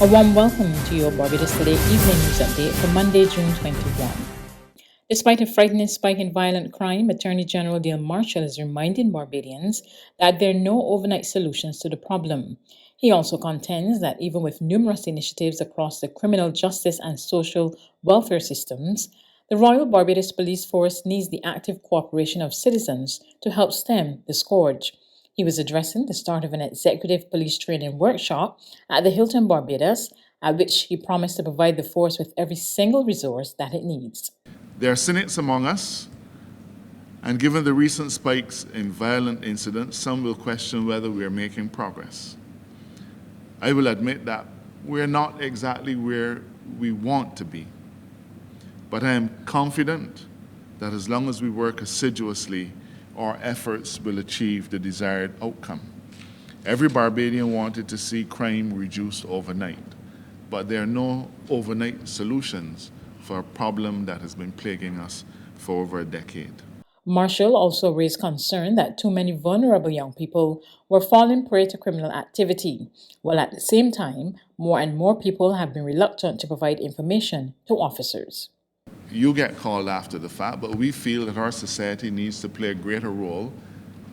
A warm welcome to your Barbados Today Evening News Update for Monday, June 21. Despite a frightening spike in violent crime, Attorney General Dale Marshall is reminding Barbadians that there are no overnight solutions to the problem. He also contends that even with numerous initiatives across the criminal justice and social welfare systems, the Royal Barbados Police Force needs the active cooperation of citizens to help stem the scourge. He was addressing the start of an executive police training workshop at the Hilton Barbados, at which he promised to provide the force with every single resource that it needs. There are cynics among us, and given the recent spikes in violent incidents, some will question whether we are making progress. I will admit that we're not exactly where we want to be, but I am confident that as long as we work assiduously, our efforts will achieve the desired outcome. Every Barbadian wanted to see crime reduced overnight, but there are no overnight solutions for a problem that has been plaguing us for over a decade. Marshall also raised concern that too many vulnerable young people were falling prey to criminal activity, while at the same time, more and more people have been reluctant to provide information to officers. You get called after the fact, but we feel that our society needs to play a greater role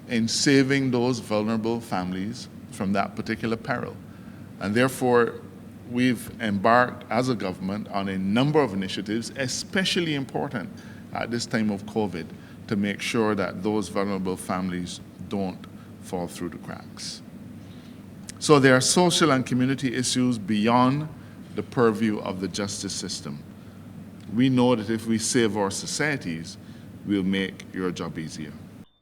in saving those vulnerable families from that particular peril. And therefore, we've embarked as a government on a number of initiatives, especially important at this time of COVID, to make sure that those vulnerable families don't fall through the cracks. So there are social and community issues beyond the purview of the justice system. We know that if we save our societies, we'll make your job easier.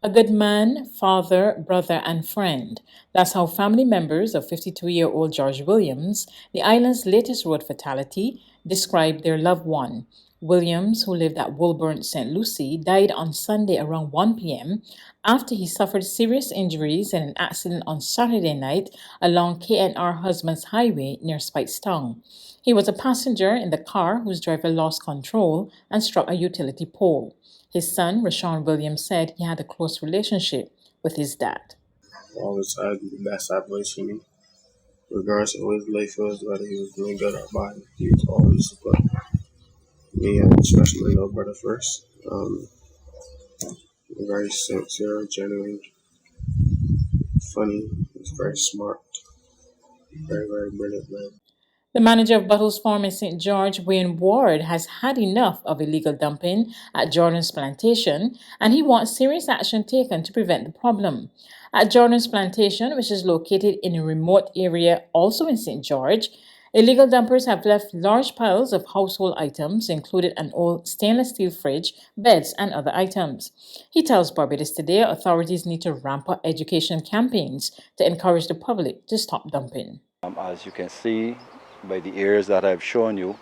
A good man, father, brother, and friend. That's how family members of 52-year-old George Williams, the island's latest road fatality, described their loved one. Williams, who lived at Woolburn, St. Lucie, died on Sunday around 1 p.m. after he suffered serious injuries in an accident on Saturday night along KNR Husbands Highway near Speightstown. He was a passenger in the car whose driver lost control and struck a utility pole. His son, Rashawn Williams, said he had a close relationship with his dad. I always tried to do the best advice for me, regardless of what his life was, whether he was doing good or bad. He was always put me and especially my little brother first. Very sincere, genuine, funny. He's very smart, very, very brilliant man. The manager of Bottles Farm in St. George, Wayne Ward, has had enough of illegal dumping at Jordan's Plantation, and he wants serious action taken to prevent the problem. At Jordan's Plantation, which is located in a remote area also in St. George, illegal dumpers have left large piles of household items, including an old stainless steel fridge, beds, and other items. He tells Barbados Today authorities need to ramp up education campaigns to encourage the public to stop dumping. As you can see, by the areas that I've shown you,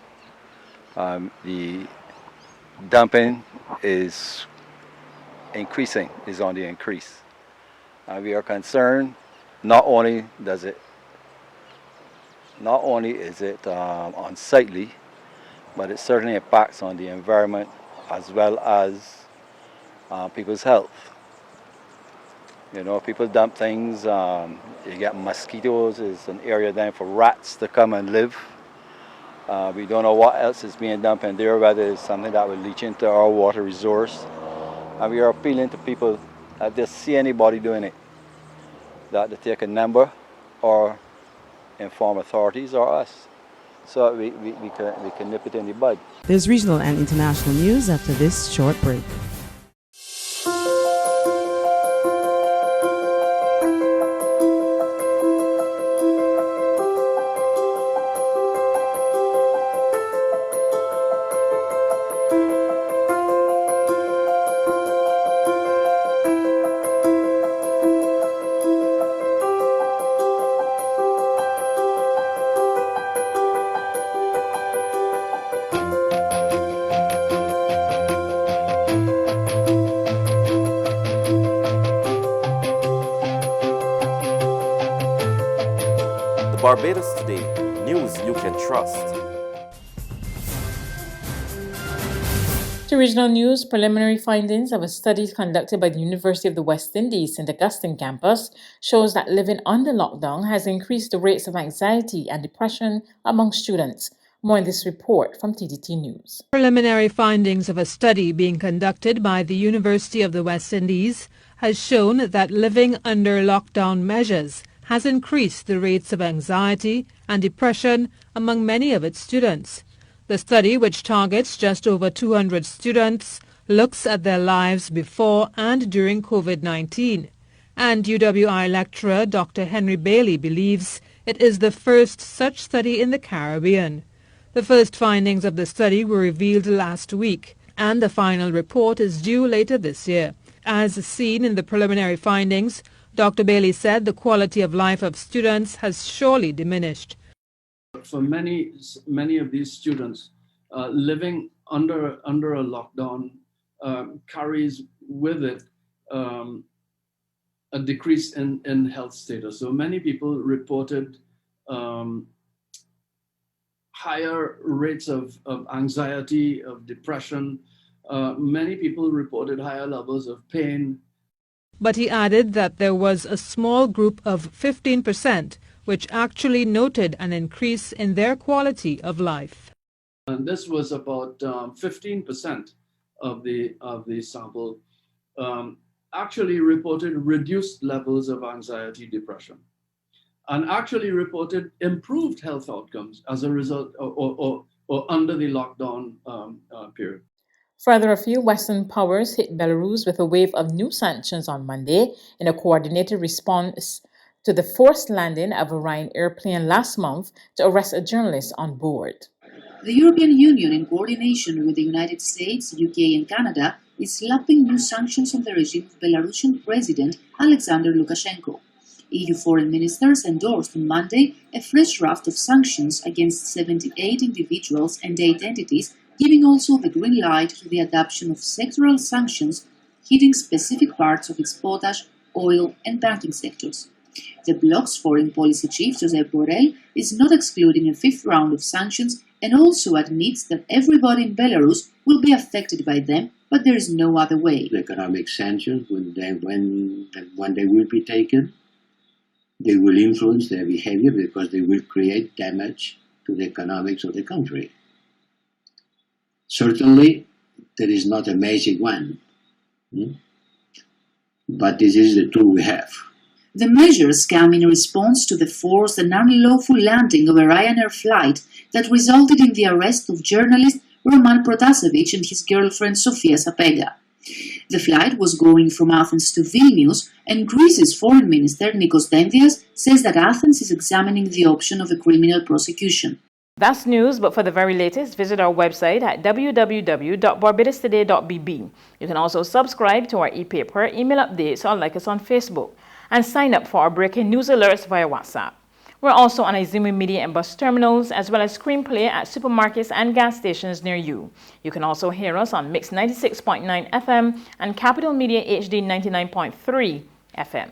the dumping is increasing, is on the increase. We are concerned not only is it unsightly, but it certainly impacts on the environment as well as people's health. You know, people dump things, you get mosquitoes, it's an area then for rats to come and live. We don't know what else is being dumped in there, whether it's something that will leach into our water resource. And we are appealing to people that they see anybody doing it, that they take a number or inform authorities or us, so we can nip it in the bud. There's regional and international news after this short break. Barbados Today, news you can trust. To regional news, preliminary findings of a study conducted by the University of the West Indies St. Augustine campus shows that living under lockdown has increased the rates of anxiety and depression among students. More in this report from TDT News. Preliminary findings of a study being conducted by the University of the West Indies has shown that living under lockdown measures has increased the rates of anxiety and depression among many of its students. The study, which targets just over 200 students, looks at their lives before and during COVID-19. And UWI lecturer Dr. Henry Bailey believes it is the first such study in the Caribbean. The first findings of the study were revealed last week, and the final report is due later this year. As seen in the preliminary findings, Dr. Bailey said the quality of life of students has surely diminished. For many of these students, living under a lockdown carries with it a decrease in health status. So many people reported higher rates of anxiety, of depression. Many people reported higher levels of pain. But he added that there was a small group of 15% which actually noted an increase in their quality of life. And this was about 15% of the sample actually reported reduced levels of anxiety, depression, and actually reported improved health outcomes as a result or under the lockdown period. Further, a few Western powers hit Belarus with a wave of new sanctions on Monday in a coordinated response to the forced landing of a Ryan airplane last month to arrest a journalist on board. The European Union, in coordination with the United States, UK and Canada, is slapping new sanctions on the regime of Belarusian President Alexander Lukashenko. EU foreign ministers endorsed on Monday a fresh draft of sanctions against 78 individuals and 8 entities, giving also the green light to the adoption of sectoral sanctions hitting specific parts of its potash, oil and banking sectors. The bloc's foreign policy chief, Josep Borrell, is not excluding a fifth round of sanctions and also admits that everybody in Belarus will be affected by them, but there is no other way. The economic sanctions, when they will be taken, they will influence their behavior because they will create damage to the economics of the country. Certainly, there is not a magic one, but this is the tool we have. The measures come in response to the forced and unlawful landing of a Ryanair flight that resulted in the arrest of journalist Roman Protasevich and his girlfriend Sofia Sapega. The flight was going from Athens to Vilnius, and Greece's foreign minister Nikos Dendias says that Athens is examining the option of a criminal prosecution. That's news, but for the very latest, visit our website at www.barbadostoday.bb. You can also subscribe to our e-paper, email updates, or like us on Facebook, and sign up for our breaking news alerts via WhatsApp. We're also on Izumi Media and bus terminals, as well as screenplay at supermarkets and gas stations near you. You can also hear us on Mix 96.9 FM and Capital Media HD 99.3 FM.